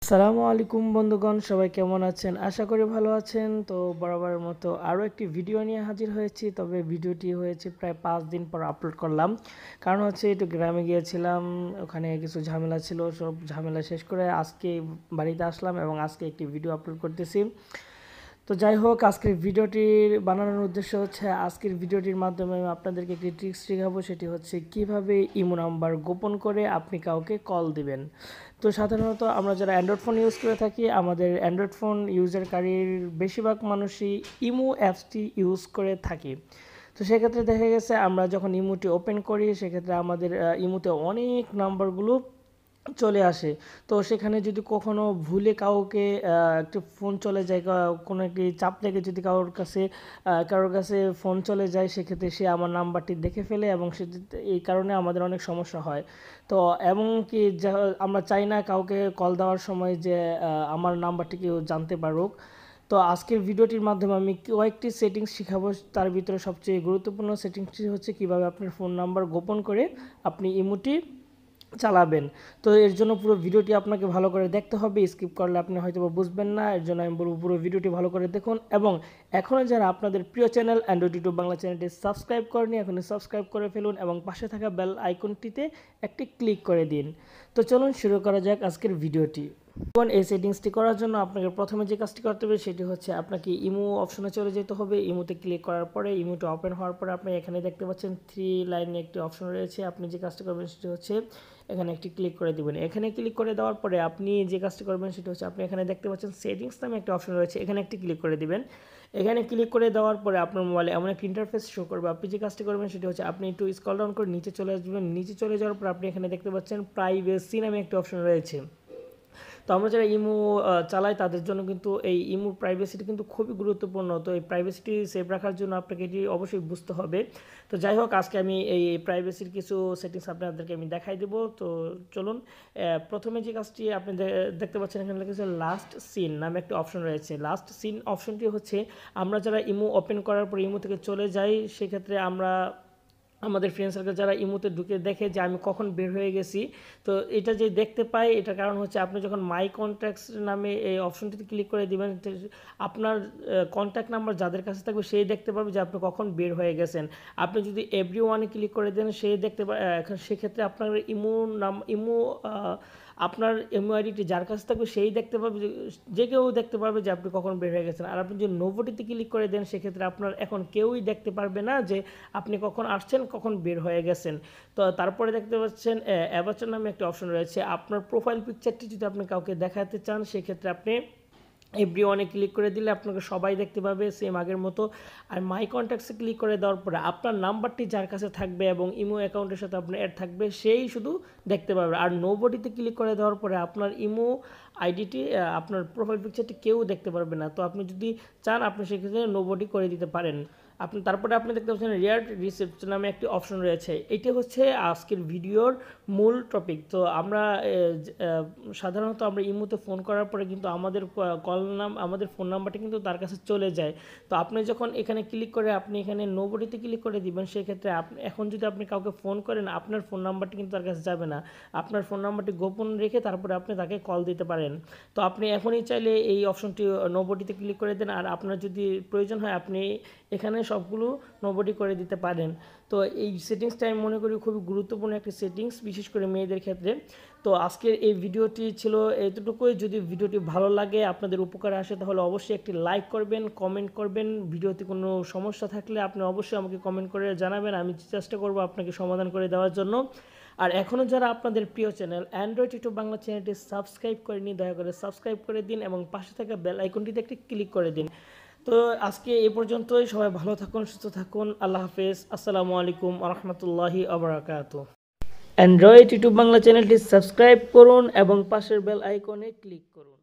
আসসালামু আলাইকুম বন্ধুগণ, সবাই কেমন আছেন? আশা করি ভালো আছেন। তো বরাবরের মতো আরও একটি ভিডিও নিয়ে হাজির হয়েছি। তবে ভিডিওটি হয়েছে প্রায় 5 দিন পর আপলোড করলাম। কারণ হচ্ছে একটু গ্রামে গিয়েছিলাম, ওখানে কিছু ঝামেলা ছিল, সব ঝামেলা শেষ করে আজকে বাড়িতে আসলাম এবং আজকে একটি ভিডিও আপলোড করতেছি। তো যাই হোক, আজকের ভিডিওটির বানানোর উদ্দেশ্য হচ্ছে আজকের ভিডিওটির মাধ্যমে আমি আপনাদেরকে একটি ট্রিক্স শেখাবো। সেটি হচ্ছে কিভাবে ইমো নাম্বার গোপন করে আপনি কাউকে কল দিবেন। তো সাধারণত আমরা যারা অ্যান্ড্রয়েড ফোন ইউজ করে থাকি, আমাদের অ্যান্ড্রয়েড ফোন ইউজারকারীর বেশিরভাগ মানুষই ইমো অ্যাপসটি ইউজ করে থাকি। তো সেক্ষেত্রে দেখা গেছে আমরা যখন ইমোটি ওপেন করি, সেক্ষেত্রে আমাদের ইমোতে অনেক নাম্বারগুলো চলে আসে। তো সেখানে যদি কখনো ভুলে কাউকে একটা ফোন চলে যায়, কোনো একটি চাপ লেগে যদি কারোর কাছে ফোন চলে যায়, সেক্ষেত্রে সে আমার নাম্বারটি দেখে ফেলে এবং সে এই কারণে আমাদের অনেক সমস্যা হয়। তো এমনকি আমরা চাই না কাউকে কল দেওয়ার সময় যে আমার নাম্বারটি কেউ জানতে পারুক। তো আজকের ভিডিওটির মাধ্যমে আমি কয়েকটি সেটিংস শেখাবো। তার ভিতরে সবচেয়ে গুরুত্বপূর্ণ সেটিংসটি হচ্ছে কিভাবে আপনার ফোন নাম্বার গোপন করে আপনি ইমোটি চালাবেন। তো এর জন্য পুরো ভিডিওটি আপনাকে ভালো করে দেখতে হবে, স্কিপ করলে আপনি হয়তো বুঝবেন না। এর জন্য আমি বলবো পুরো ভিডিওটি ভালো করে দেখুন এবং এখনও যারা আপনাদের প্রিয় চ্যানেল অ্যান্ড্রয়েড ইউটিউব বাংলা চ্যানেলটি সাবস্ক্রাইব করেনি, এখনই সাবস্ক্রাইব করে ফেলুন এবং পাশে থাকা বেল আইকনটিতে একটি ক্লিক করে দিন। তো চলুন শুরু করা যাক আজকের ভিডিওটি। এই সেটিংসটি করার জন্য আপনাকে প্রথমে যে কাজটি করতে হবে সেটি হচ্ছে আপনাকে ইমো অপশনে চলে যেতে হবে। ইমোতে ক্লিক করার পরে ইমোটা ওপেন হওয়ার পরে আপনি এখানে দেখতে পাচ্ছেন 3 লাইনে একটি অপশন রয়েছে। আপনি যে কাজটি করবেন সেটি হচ্ছে এখানে একটি ক্লিক করে দিবেন। এখানে ক্লিক করে দেওয়ার পরে আপনি যে কাজটি করবেন সেটি হচ্ছে আপনি এখানে দেখতে পাচ্ছেন সেটিংস নামে একটা অপশন রয়েছে, এখানে একটি ক্লিক করে দিবেন। এখানে ক্লিক করে দেওয়ার পরে আপনার মোবাইলে এমন একটা ইন্টারফেস শো করবে। আপনি যে কাজটি করবেন সেটি হচ্ছে আপনি একটু স্ক্রল ডাউন করে নিচে চলে আসবেন। নিচে চলে যাওয়ার পর আপনি এখানে দেখতে পাচ্ছেন প্রাইভেসি নামে একটা অপশন রয়েছে। তো আমরা যারা ইমো চালাই তাদের জন্য কিন্তু এই ইমোর প্রাইভেসিটি কিন্তু খুবই গুরুত্বপূর্ণ। তো এই প্রাইভেসিটি সেভ রাখার জন্য আপনাকে এটি অবশ্যই বুঝতে হবে। তো যাই হোক, আজকে আমি এই প্রাইভেসির কিছু সেটিংস আপনাদেরকে আমি দেখাই দেব। তো চলুন, প্রথমে যে কাজটি আপনি দেখতে পাচ্ছেন এখানে লেখা আছে লাস্ট সিন নামে একটা অপশন রয়েছে। লাস্ট সিন অপশনটি হচ্ছে আমরা যারা ইমো ওপেন করার পর ইমো থেকে চলে যাই, সেক্ষেত্রে আমরা আমাদের ফ্রেন্ড সার্কেল যারা ইমোতে ঢুকে দেখে যে আমি কখন বের হয়ে গেছি, তো এটা যে দেখতে পাই, এটার কারণ হচ্ছে আপনি যখন মাই কন্ট্যাক্টস নামে এই অপশনটিতে ক্লিক করে দিবেন, আপনার কন্ট্যাক্ট নাম্বার যাদের কাছে থাকবে সেই দেখতে পাবে যে আপনি কখন বের হয়ে গেছেন। আপনি যদি এভরি ওয়ানে ক্লিক করে দেন, সেই দেখতে পাবে। সেক্ষেত্রে আপনার আপনার ইমো আইডিটি যার কাছে থাকবে সেই দেখতে পাবে, যে কেউ দেখতে পারবে যে আপনি কখন বের হয়ে গেছেন। আর আপনি যদি নোবডিতে ক্লিক করে দেন, সেক্ষেত্রে আপনার এখন কেউই দেখতে পারবে না যে আপনি কখন আসছেন, কখন বের হয়ে গেছেন। তো তারপরে দেখতে পাচ্ছেন অ্যাভাটার নামে একটা অপশন রয়েছে। আপনার প্রোফাইল পিকচারটি যদি আপনি কাউকে দেখাতে চান, সেক্ষেত্রে আপনি এভরি ওয়ানে ক্লিক করে দিলে আপনাকে সবাই দেখতে পাবে সেম আগের মতো। আর মাই কন্ট্যাক্টসে ক্লিক করে দেওয়ার পরে আপনার নাম্বারটি যার কাছে থাকবে এবং ইমো অ্যাকাউন্টের সাথে আপনার অ্যাড থাকবে সেই শুধু দেখতে পাবে। আর নোবডিতে ক্লিক করে দেওয়ার পরে আপনার ইমো আইডিটি, আপনার প্রোফাইল পিকচারটি কেউ দেখতে পারবে না। তো আপনি যদি চান আপনি সেক্ষেত্রে নোবডি করে দিতে পারেন। তারপরে আপনি দেখতে পাচ্ছেন রেয়ার রিসিপ্ট নামে একটি অপশন রয়েছে। এটি হচ্ছে আজকের ভিডিওর মূল টপিক। তো আমরা সাধারণত আমরা ইমোতে ফোন করার পরে কিন্তু আমাদের ফোন নাম্বারটা কিন্তু তার কাছে চলে যায়। তো আপনি যখন এখানে ক্লিক করে আপনি এখানে নোবডিতে ক্লিক করে দিবেন, সেক্ষেত্রে এখন যদি আপনি কাউকে ফোন করেন, আপনার ফোন নাম্বারটি কিন্তু তার কাছে যাবে না। আপনার ফোন নাম্বারটি গোপন রেখে তারপরে আপনি তাকে কল দিতে পারেন। তো আপনি এখনই চাইলে এই অপশনটি নোবডিতে ক্লিক করে দেন, আর আপনার যদি প্রয়োজন হয় আপনি এখানে সবগুলো নোবডি করে দিতে পারেন। তো এই সেটিংসটা আমি মনে করি খুবই গুরুত্বপূর্ণ একটি সেটিংস, বিশেষ করে মেয়েদের ক্ষেত্রে। তো আজকের এই ভিডিওটি ছিল এতটুকুই। যদি ভিডিওটি ভালো লাগে, আপনাদের উপকারে আসে, তাহলে অবশ্যই একটি লাইক করবেন, কমেন্ট করবেন। ভিডিওতে কোনো সমস্যা থাকলে আপনি অবশ্যই আমাকে কমেন্ট করে জানাবেন, আমি চেষ্টা করব আপনাকে সমাধান করে দেওয়ার জন্য। আর এখনও যারা আপনাদের প্রিয় চ্যানেল অ্যান্ড্রয়েড ইউটিউব বাংলা চ্যানেলটি সাবস্ক্রাইব করেনি, দয়া করে সাবস্ক্রাইব করে দিন এবং পাশে থাকা বেল আইকনটিতে একটি ক্লিক করে দিন। তো আজকে এই পর্যন্তই। সবাই ভালো থাকুন, সুস্থ থাকুন। আল্লাহ হাফেজ। আসসালামু আলাইকুম ওয়া রাহমাতুল্লাহি ওয়া বারাকাতুহু। অ্যান্ড্রয়েড ইউটিউব বাংলা চ্যানেলটি সাবস্ক্রাইব করুন এবং পাশের বেল আইকনে ক্লিক করুন।